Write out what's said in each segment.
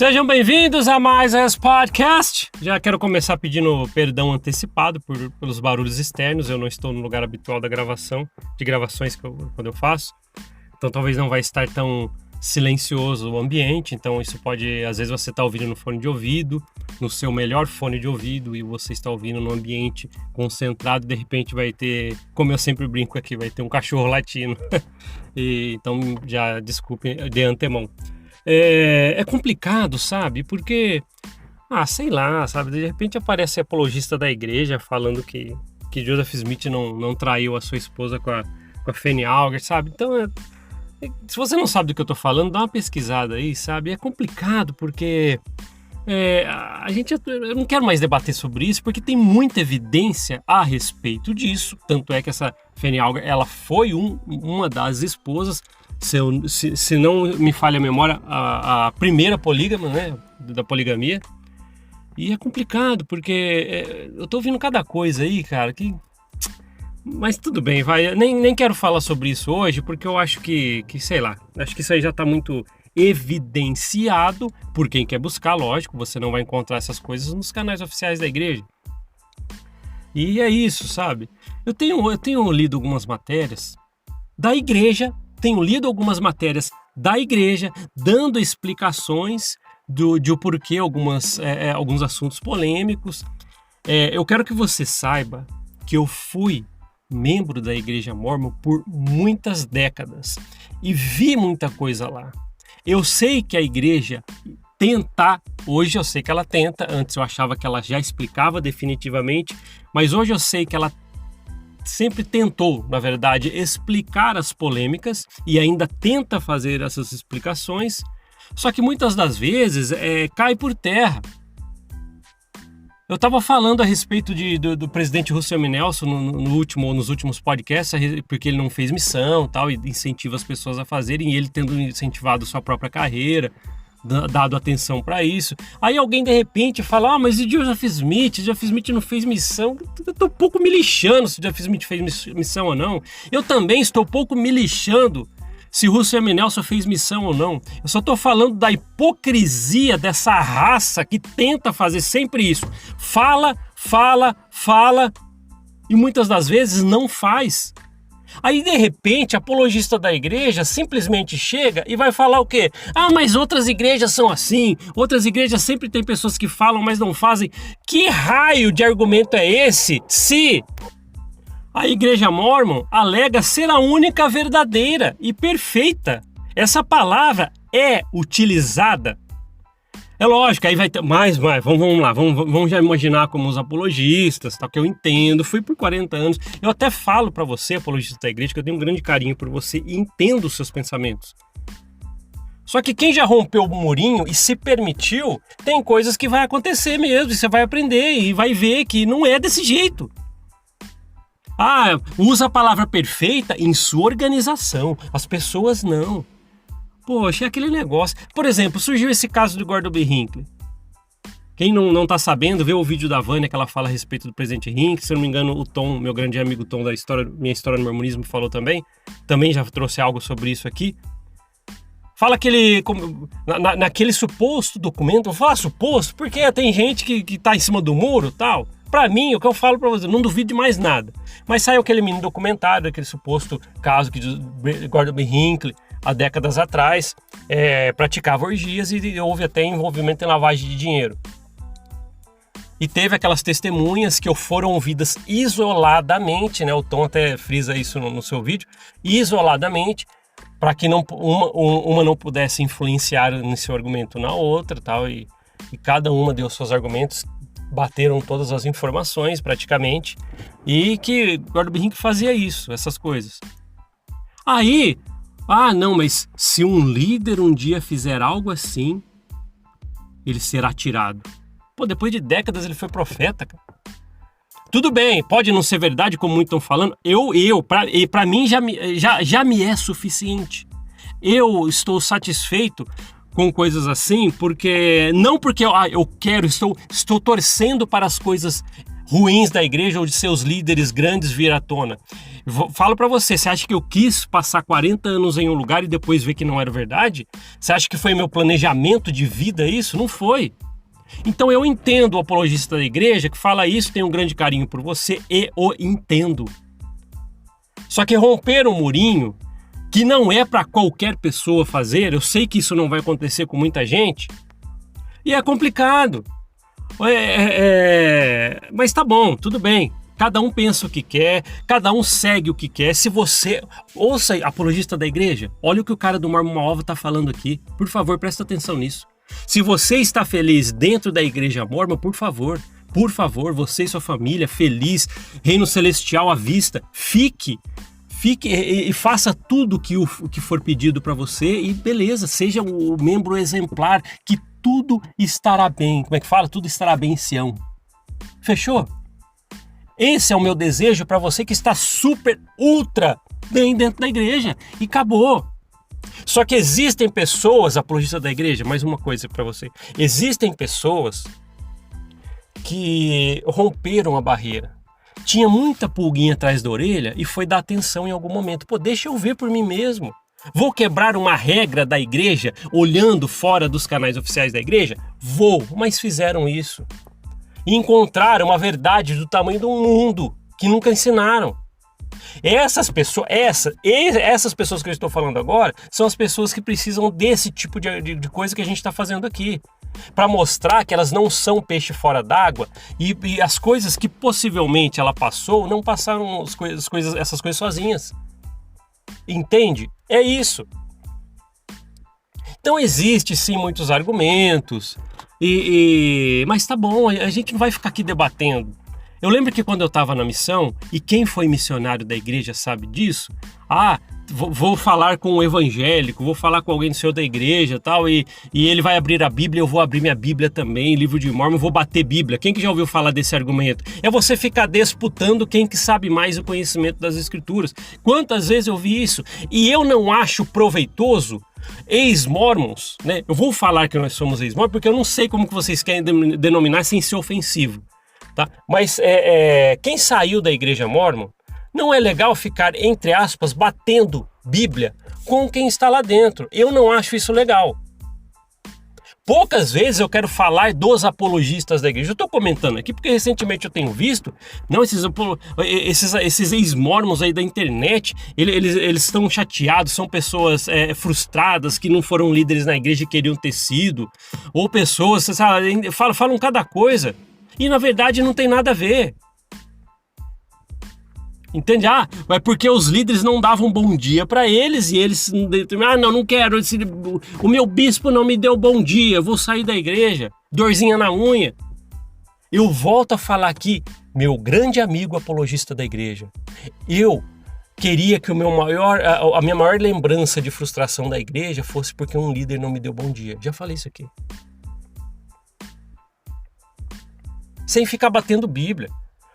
Sejam bem-vindos a mais esse podcast. Já quero começar pedindo perdão antecipado pelos barulhos externos. Eu não estou no lugar habitual de gravações quando eu faço. Então talvez não vai estar tão silencioso o ambiente. Então isso pode, às vezes você está ouvindo no fone de ouvido, no seu melhor fone de ouvido, e você está ouvindo no ambiente concentrado, de repente vai ter, como eu sempre brinco aqui, vai ter um cachorro latindo. Então já desculpe de antemão. É complicado, sabe? Porque, sei lá, sabe? De repente aparece apologista da igreja falando que Joseph Smith não traiu a sua esposa com a Fanny Alger, sabe? Então, se você não sabe do que eu tô falando, dá uma pesquisada aí, sabe? É complicado porque eu não quero mais debater sobre isso porque tem muita evidência a respeito disso. Tanto é que essa Fanny Alger, ela foi uma das esposas, se não me falha a memória, a primeira polígama, né, da poligamia. E é complicado, porque eu tô ouvindo cada coisa aí, cara, mas tudo bem, vai. Nem quero falar sobre isso hoje, porque eu acho que sei lá, acho que isso aí já tá muito evidenciado por quem quer buscar, lógico, você não vai encontrar essas coisas nos canais oficiais da igreja. E é isso, sabe? Eu tenho lido algumas matérias da igreja, dando explicações de porquê alguns assuntos polêmicos. Eu quero que você saiba que eu fui membro da Igreja Mórmon por muitas décadas e vi muita coisa lá. Eu sei que a igreja hoje eu sei que ela tenta, antes eu achava que ela já explicava definitivamente, mas hoje eu sei que ela sempre tentou, na verdade, explicar as polêmicas e ainda tenta fazer essas explicações, só que muitas das vezes cai por terra. Eu estava falando a respeito do presidente Russell M. Nelson nos últimos podcasts, porque ele não fez missão tal, e incentiva as pessoas a fazerem, e ele tendo incentivado sua própria carreira, dado atenção para isso. Aí alguém de repente fala, mas e Joseph Smith? Joseph Smith não fez missão. Eu tô um pouco me lixando se Joseph Smith fez missão ou não. Eu também estou um pouco me lixando se Russell M. Nelson fez missão ou não. Eu só tô falando da hipocrisia dessa raça que tenta fazer sempre isso. Fala, e muitas das vezes não faz. Aí, de repente, apologista da igreja simplesmente chega e vai falar o quê? Mas outras igrejas são assim, outras igrejas sempre tem pessoas que falam, mas não fazem. Que raio de argumento é esse se a Igreja Mórmon alega ser a única verdadeira e perfeita? Essa palavra é utilizada. É lógico, aí vai ter mais, vamos lá, vamos já imaginar como os apologistas, tal, que eu entendo, fui por 40 anos, eu até falo pra você, apologista da igreja, que eu tenho um grande carinho por você e entendo os seus pensamentos. Só que quem já rompeu o murinho e se permitiu, tem coisas que vai acontecer mesmo, e você vai aprender e vai ver que não é desse jeito. Usa a palavra perfeita em sua organização, as pessoas não. Poxa, é aquele negócio. Por exemplo, surgiu esse caso do Gordon B. Hinckley. Quem não tá sabendo, vê o vídeo da Vânia que ela fala a respeito do presidente Hinckley. Se eu não me engano, o Tom, meu grande amigo Tom da Minha História no Mormonismo, falou também. Também já trouxe algo sobre isso aqui. Fala que ele, naquele suposto documento, vou falar suposto, porque tem gente que tá em cima do muro e tal. Pra mim, o que eu falo pra você, não duvido de mais nada. Mas saiu aquele mini documentário, aquele suposto caso que Gordon B. Hinckley, há décadas atrás, praticava orgias e houve até envolvimento em lavagem de dinheiro. E teve aquelas testemunhas que foram ouvidas isoladamente, né? O Tom até frisa isso no seu vídeo, isoladamente, para que uma não pudesse influenciar nesse argumento na outra, tal, e cada uma deu seus argumentos, bateram todas as informações praticamente, e que Gordon B. Hinckley fazia isso, essas coisas. Aí, não, mas se um líder um dia fizer algo assim, ele será tirado. Depois de décadas ele foi profeta, cara. Tudo bem, pode não ser verdade, como muitos estão falando. Pra mim já me é suficiente. Eu estou satisfeito com coisas assim, porque não porque eu quero, estou torcendo para as coisas ruins da igreja ou de seus líderes grandes vir à tona. Falo para você, você acha que eu quis passar 40 anos em um lugar e depois ver que não era verdade? Você acha que foi meu planejamento de vida isso? Não foi. Então eu entendo o apologista da igreja que fala isso, tem um grande carinho por você e o entendo. Só que romper um murinho, que não é para qualquer pessoa fazer, eu sei que isso não vai acontecer com muita gente, e é complicado. Mas tá bom, tudo bem. Cada um pensa o que quer, cada um segue o que quer. Se você... Ouça, apologista da igreja, olha o que o cara do Mormon Malva tá falando aqui. Por favor, presta atenção nisso. Se você está feliz dentro da igreja mormon, por favor, você e sua família, feliz, reino celestial à vista, fique e faça tudo o que for pedido para você e beleza, seja o membro exemplar, que tudo estará bem. Como é que fala? Tudo estará bem em Sião. Fechou? Esse é o meu desejo para você que está super, ultra bem dentro da igreja. E acabou. Só que existem pessoas, apologistas da igreja, mais uma coisa para você. Existem pessoas que romperam a barreira. Tinha muita pulguinha atrás da orelha e foi dar atenção em algum momento. Pô, deixa eu ver por mim mesmo. Vou quebrar uma regra da igreja olhando fora dos canais oficiais da igreja? Vou, mas fizeram isso. E encontraram uma verdade do tamanho do mundo que nunca ensinaram. Essas pessoas que eu estou falando agora são as pessoas que precisam desse tipo de coisa que a gente está fazendo aqui. Para mostrar que elas não são peixe fora d'água e as coisas que possivelmente ela passou não passaram essas coisas sozinhas. Entende? É isso. Então existe sim muitos argumentos, mas tá bom, a gente não vai ficar aqui debatendo. Eu lembro que quando eu estava na missão, e quem foi missionário da igreja sabe disso, vou falar com um evangélico, vou falar com alguém do senhor da igreja tal, e ele vai abrir a Bíblia, eu vou abrir minha Bíblia também, livro de Mormon, vou bater Bíblia. Quem que já ouviu falar desse argumento? É você ficar disputando quem que sabe mais o conhecimento das escrituras. Quantas vezes eu vi isso? E eu não acho proveitoso ex-mormons, né? Eu vou falar que nós somos ex-mormons porque eu não sei como que vocês querem denominar sem ser ofensivo, tá? Mas quem saiu da igreja mormon, não é legal ficar, entre aspas, batendo Bíblia com quem está lá dentro. Eu não acho isso legal. Poucas vezes eu quero falar dos apologistas da igreja. Eu estou comentando aqui porque recentemente eu tenho visto, não, esses ex-mormons aí da internet, eles estão chateados, são pessoas frustradas que não foram líderes na igreja e queriam ter sido, ou pessoas, sabe, falam cada coisa e na verdade não tem nada a ver. Entende? É porque os líderes não davam bom dia para eles e eles... não quero, o meu bispo não me deu bom dia, eu vou sair da igreja, dorzinha na unha. Eu volto a falar aqui, meu grande amigo apologista da igreja, eu queria que a minha maior lembrança de frustração da igreja fosse porque um líder não me deu bom dia. Já falei isso aqui. Sem ficar batendo Bíblia.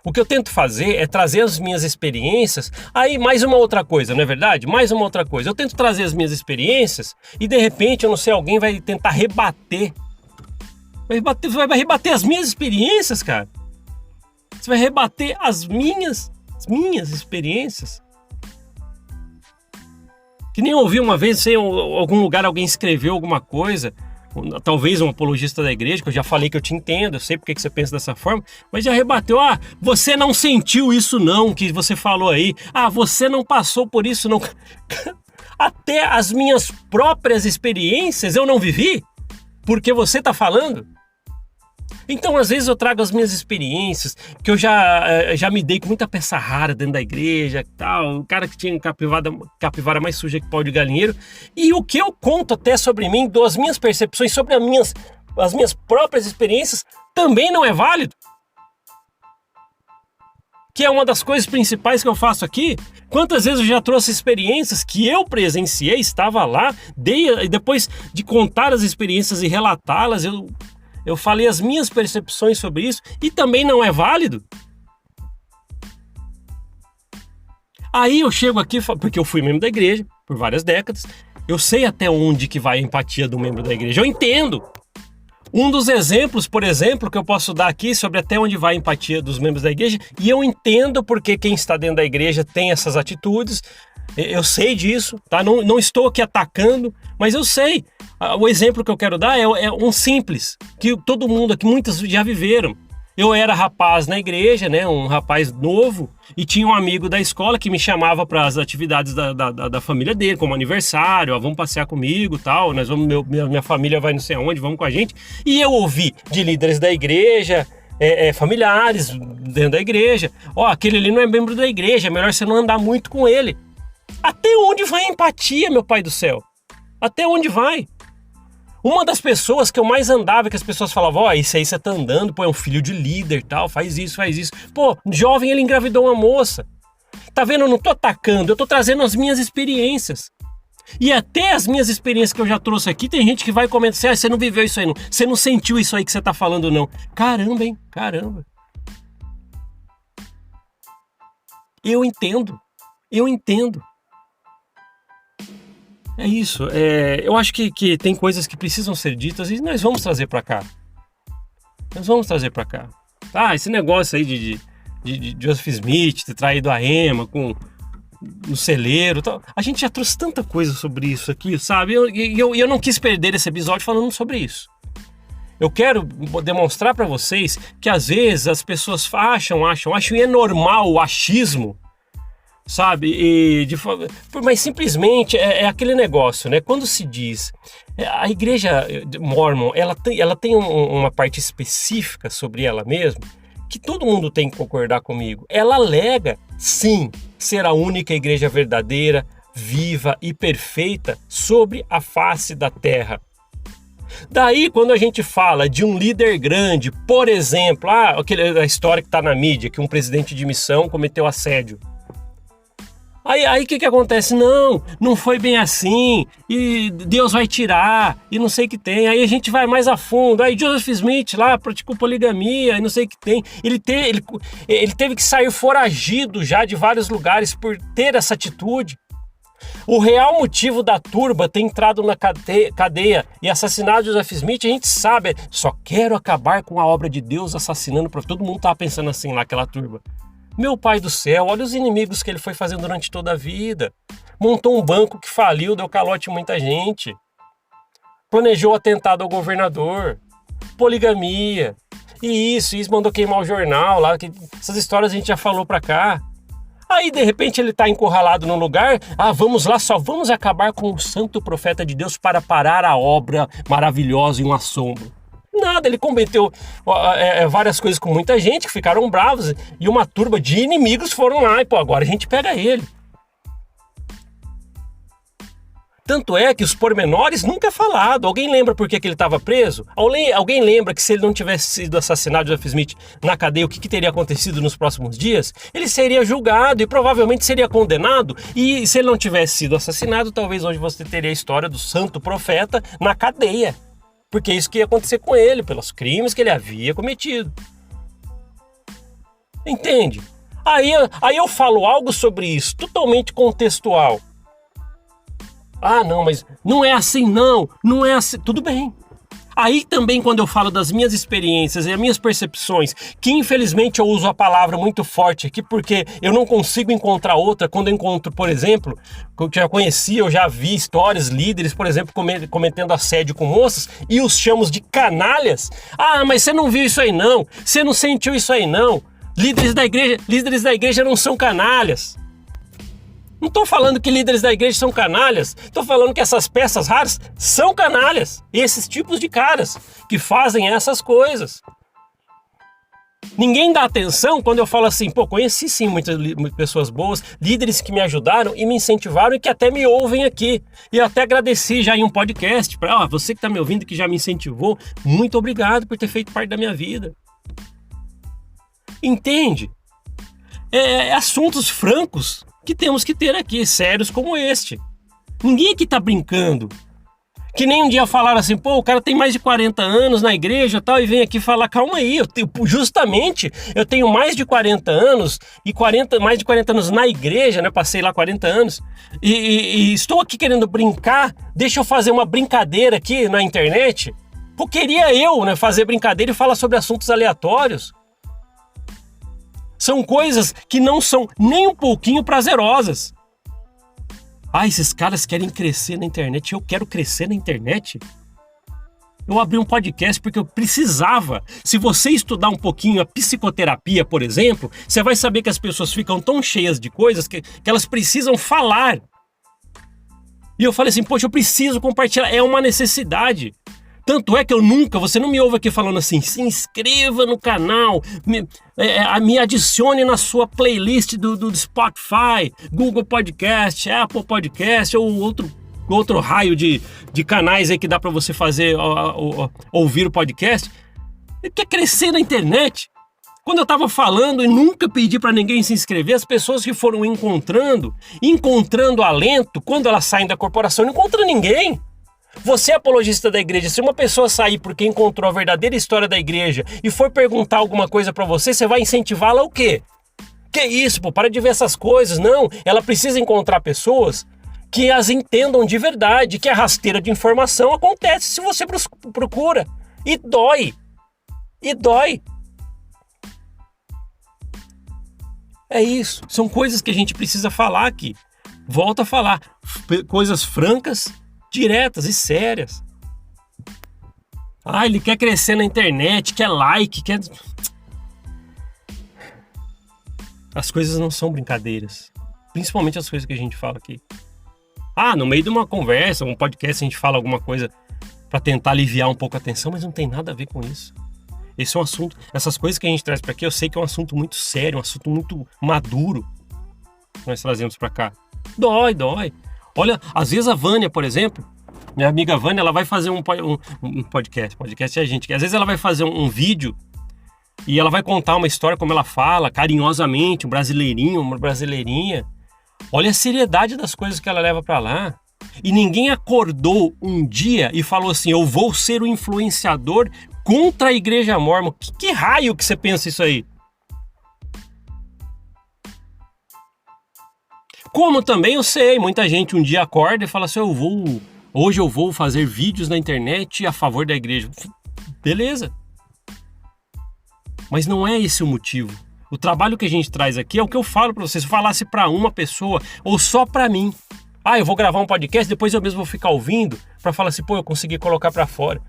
O que eu tento fazer é trazer as minhas experiências, aí mais uma outra coisa, não é verdade? Mais uma outra coisa. Eu tento trazer as minhas experiências e de repente, eu não sei, alguém vai tentar rebater. Vai rebater as minhas experiências, cara. Você vai rebater as minhas experiências. Que nem eu ouvi uma vez, sei, em algum lugar alguém escreveu alguma coisa, talvez um apologista da igreja, que eu já falei que eu te entendo, eu sei porque que você pensa dessa forma, mas já rebateu, você não sentiu isso não, que você falou aí, você não passou por isso não. Até as minhas próprias experiências eu não vivi, porque você tá falando. Então, às vezes eu trago as minhas experiências, que eu já me dei com muita peça rara dentro da igreja, tal, o cara que tinha capivara mais suja que pau de galinheiro, e o que eu conto até sobre mim, das minhas percepções sobre as minhas próprias experiências, também não é válido. Que é uma das coisas principais que eu faço aqui. Quantas vezes eu já trouxe experiências que eu presenciei, estava lá, e depois de contar as experiências e relatá-las, eu falei as minhas percepções sobre isso e também não é válido? Aí eu chego aqui, porque eu fui membro da igreja por várias décadas, eu sei até onde que vai a empatia do membro da igreja, eu entendo. Um dos exemplos, por exemplo, que eu posso dar aqui sobre até onde vai a empatia dos membros da igreja, e eu entendo porque quem está dentro da igreja tem essas atitudes, eu sei disso, tá? Não estou aqui atacando, mas eu sei. O exemplo que eu quero dar é um simples, que todo mundo aqui, muitos já viveram. Eu era rapaz na igreja, né, um rapaz novo, e tinha um amigo da escola que me chamava para as atividades da família dele, como aniversário, ó, vamos passear comigo, tal, nós vamos, minha família vai não sei aonde, vamos com a gente. E eu ouvi de líderes da igreja, familiares dentro da igreja, ó, aquele ali não é membro da igreja, é melhor você não andar muito com ele. Até onde vai a empatia, meu pai do céu? Até onde vai? Uma das pessoas que eu mais andava, que as pessoas falavam, ó, isso aí você tá andando, pô, é um filho de líder, tal, faz isso. Pô, jovem, ele engravidou uma moça. Tá vendo? Eu não tô atacando, eu tô trazendo as minhas experiências. E até as minhas experiências que eu já trouxe aqui, tem gente que vai comentar assim, você não viveu isso aí não, você não sentiu isso aí que você tá falando não. Caramba, hein? Caramba. Eu entendo. É isso, eu acho que tem coisas que precisam ser ditas e nós vamos trazer para cá. Ah, esse negócio aí de Joseph Smith ter traído a Emma no celeiro, tal. A gente já trouxe tanta coisa sobre isso aqui, sabe? Eu não quis perder esse episódio falando sobre isso. Eu quero demonstrar para vocês que às vezes as pessoas acham e é normal o achismo, sabe? Mas simplesmente é aquele negócio, né? Quando se diz a igreja Mormon, ela tem uma parte específica sobre ela mesma que todo mundo tem que concordar comigo. Ela alega, sim, ser a única igreja verdadeira, viva e perfeita sobre a face da terra. Daí, quando a gente fala de um líder grande, por exemplo, a história que está na mídia, que um presidente de missão cometeu assédio. Aí o que acontece? Não foi bem assim, e Deus vai tirar, e não sei o que tem. Aí a gente vai mais a fundo. Aí Joseph Smith lá praticou poligamia, e não sei o que tem. Ele teve que sair foragido já de vários lugares por ter essa atitude. O real motivo da turba ter entrado na cadeia e assassinado Joseph Smith, a gente sabe, só quero acabar com a obra de Deus assassinando, porque todo mundo estava pensando assim lá, aquela turba. Meu pai do céu, olha os inimigos que ele foi fazendo durante toda a vida. Montou um banco que faliu, deu calote em muita gente. Planejou atentado ao governador. Poligamia. E isso mandou queimar o jornal lá. Essas histórias a gente já falou pra cá. Aí, de repente, ele tá encurralado num lugar. Vamos lá, só vamos acabar com o santo profeta de Deus para parar a obra maravilhosa e um assombro. Nada, ele cometeu várias coisas com muita gente que ficaram bravos e uma turba de inimigos foram lá e agora a gente pega ele. Tanto é que os pormenores nunca é falado. Alguém lembra por que ele estava preso? Alguém lembra que se ele não tivesse sido assassinado, Joseph Smith, na cadeia, o que teria acontecido nos próximos dias? Ele seria julgado e provavelmente seria condenado. E se ele não tivesse sido assassinado, talvez hoje você teria a história do santo profeta na cadeia. Porque é isso que ia acontecer com ele, pelos crimes que ele havia cometido. Entende? Aí eu falo algo sobre isso, totalmente contextual. Não, mas não é assim não é assim. Tudo bem. Aí também quando eu falo das minhas experiências e as minhas percepções, que infelizmente eu uso a palavra muito forte aqui porque eu não consigo encontrar outra, quando eu encontro, por exemplo, que eu já conheci, eu já vi histórias, líderes, por exemplo, cometendo assédio com moças e os chamamos de canalhas. Mas você não viu isso aí não, você não sentiu isso aí não. Líderes da igreja não são canalhas. Não estou falando que líderes da igreja são canalhas, estou falando que essas peças raras são canalhas. Esses tipos de caras que fazem essas coisas. Ninguém dá atenção quando eu falo assim, conheci sim muitas pessoas boas, líderes que me ajudaram e me incentivaram e que até me ouvem aqui. E eu até agradeci já em um podcast, para você que está me ouvindo, que já me incentivou, muito obrigado por ter feito parte da minha vida. Entende? Assuntos francos que temos que ter aqui, sérios como este. Ninguém aqui tá brincando. Que nem um dia falaram assim, o cara tem mais de 40 anos na igreja tal, e vem aqui falar, calma aí, eu tenho mais de 40 anos, e mais de 40 anos na igreja, né, passei lá 40 anos, e estou aqui querendo brincar, deixa eu fazer uma brincadeira aqui na internet. Queria eu, né, fazer brincadeira e falar sobre assuntos aleatórios. São coisas que não são nem um pouquinho prazerosas. Esses caras querem crescer na internet. Eu quero crescer na internet? Eu abri um podcast porque eu precisava. Se você estudar um pouquinho a psicoterapia, por exemplo, você vai saber que as pessoas ficam tão cheias de coisas que elas precisam falar. E eu falei assim, poxa, eu preciso compartilhar. É uma necessidade. Tanto é que você não me ouve aqui falando assim, se inscreva no canal, me adicione na sua playlist do Spotify, Google Podcast, Apple Podcast ou outro raio de canais aí que dá para você fazer, ouvir o podcast. Ele quer crescer na internet. Quando eu estava falando e nunca pedi para ninguém se inscrever, as pessoas que foram encontrando alento, quando elas saem da corporação, não encontram ninguém. Você é apologista da igreja, se uma pessoa sair porque encontrou a verdadeira história da igreja e for perguntar alguma coisa para você, você vai incentivá-la o quê? Que isso, para de ver essas coisas. Não, ela precisa encontrar pessoas que as entendam de verdade, que a rasteira de informação acontece se você procura. E dói. É isso, são coisas que a gente precisa falar aqui. Volto a falar, coisas francas, diretas e sérias. Ele quer crescer na internet, quer like, quer... As coisas não são brincadeiras. Principalmente as coisas que a gente fala aqui. No meio de uma conversa, um podcast, a gente fala alguma coisa para tentar aliviar um pouco a tensão, mas não tem nada a ver com isso. Esse é um assunto, essas coisas que a gente traz para aqui, eu sei que é um assunto muito sério, um assunto muito maduro que nós trazemos para cá. Dói. Olha, às vezes a Vânia, por exemplo, minha amiga Vânia, ela vai fazer um podcast é a gente, às vezes ela vai fazer um vídeo e ela vai contar uma história como ela fala, carinhosamente, um brasileirinho, uma brasileirinha. Olha a seriedade das coisas que ela leva para lá. E ninguém acordou um dia e falou assim, eu vou ser o influenciador contra a igreja mórmon. Que raio que você pensa isso aí? Como também eu sei, muita gente um dia acorda e fala assim, hoje eu vou fazer vídeos na internet a favor da igreja. Beleza. Mas não é esse o motivo. O trabalho que a gente traz aqui é o que eu falo para vocês. Se eu falasse para uma pessoa ou só para mim, eu vou gravar um podcast, depois eu mesmo vou ficar ouvindo para falar assim, eu consegui colocar para fora.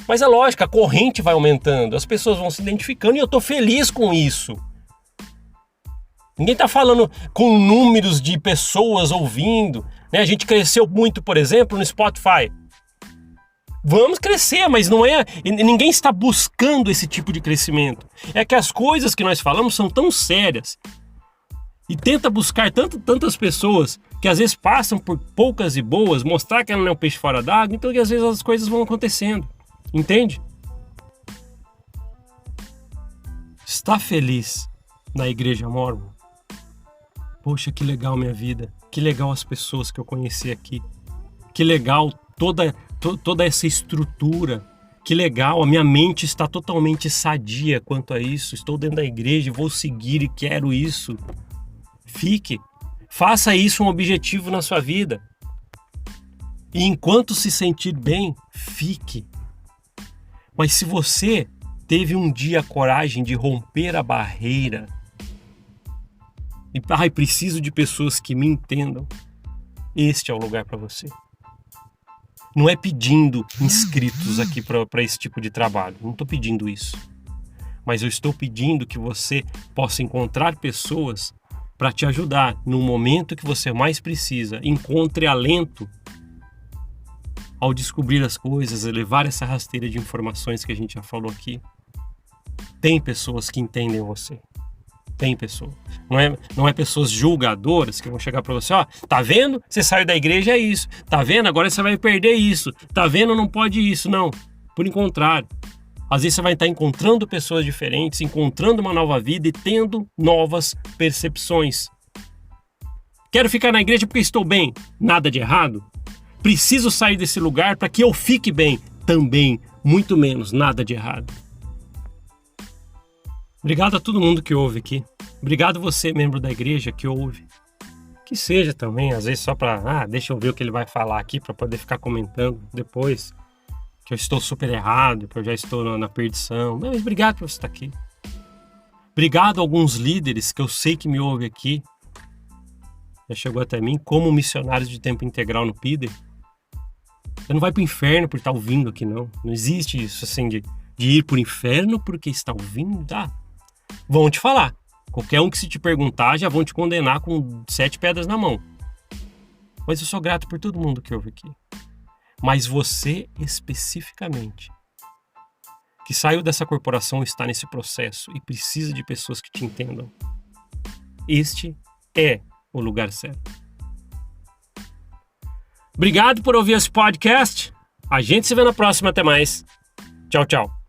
Mas é lógico, a corrente vai aumentando, as pessoas vão se identificando e eu tô feliz com isso. Ninguém tá falando com números de pessoas ouvindo, né? A gente cresceu muito, por exemplo, no Spotify. Vamos crescer, mas não é... Ninguém está buscando esse tipo de crescimento. É que as coisas que nós falamos são tão sérias e tenta buscar tantas pessoas que às vezes passam por poucas e boas, mostrar que ela não é um peixe fora d'água, então que às vezes as coisas vão acontecendo. Entende? Está feliz na igreja mórmon? Poxa, que legal minha vida. Que legal as pessoas que eu conheci aqui. Que legal toda essa estrutura. Que legal, a minha mente está totalmente sadia quanto a isso. Estou dentro da igreja, vou seguir e quero isso. Fique. Faça isso um objetivo na sua vida. E enquanto se sentir bem, fique. Mas se você teve um dia a coragem de romper a barreira e preciso de pessoas que me entendam, este é o lugar para você. Não é pedindo inscritos aqui para esse tipo de trabalho, não estou pedindo isso. Mas eu estou pedindo que você possa encontrar pessoas para te ajudar no momento que você mais precisa. Encontre alento ao descobrir as coisas, levar essa rasteira de informações que a gente já falou aqui. Tem pessoas que entendem você. Tem pessoas. Não é pessoas julgadoras que vão chegar para você, tá vendo? Você saiu da igreja, é isso. Tá vendo? Agora você vai perder isso. Tá vendo? Não pode isso. Não. Por contrário. Às vezes você vai estar encontrando pessoas diferentes, encontrando uma nova vida e tendo novas percepções. Quero ficar na igreja porque estou bem. Nada de errado. Preciso sair desse lugar para que eu fique bem. Também, muito menos, nada de errado. Obrigado a todo mundo que ouve aqui. Obrigado você, membro da igreja, que ouve. Que seja também, às vezes só para, deixa eu ver o que ele vai falar aqui para poder ficar comentando depois. que eu estou super errado, que eu já estou na perdição. Mas obrigado por você estar aqui. Obrigado a alguns líderes que eu sei que me ouvem aqui. Já chegou até mim, como missionários de tempo integral no PIDE. Você não vai pro inferno por estar ouvindo aqui, não. Não existe isso, assim, de ir pro inferno porque está ouvindo, tá? Vão te falar. Qualquer um que se te perguntar, já vão te condenar com 7 pedras na mão. Mas eu sou grato por todo mundo que ouve aqui. Mas você, especificamente, que saiu dessa corporação, está nesse processo e precisa de pessoas que te entendam. Este é o lugar certo. Obrigado por ouvir esse podcast. A gente se vê na próxima. Até mais. Tchau, tchau.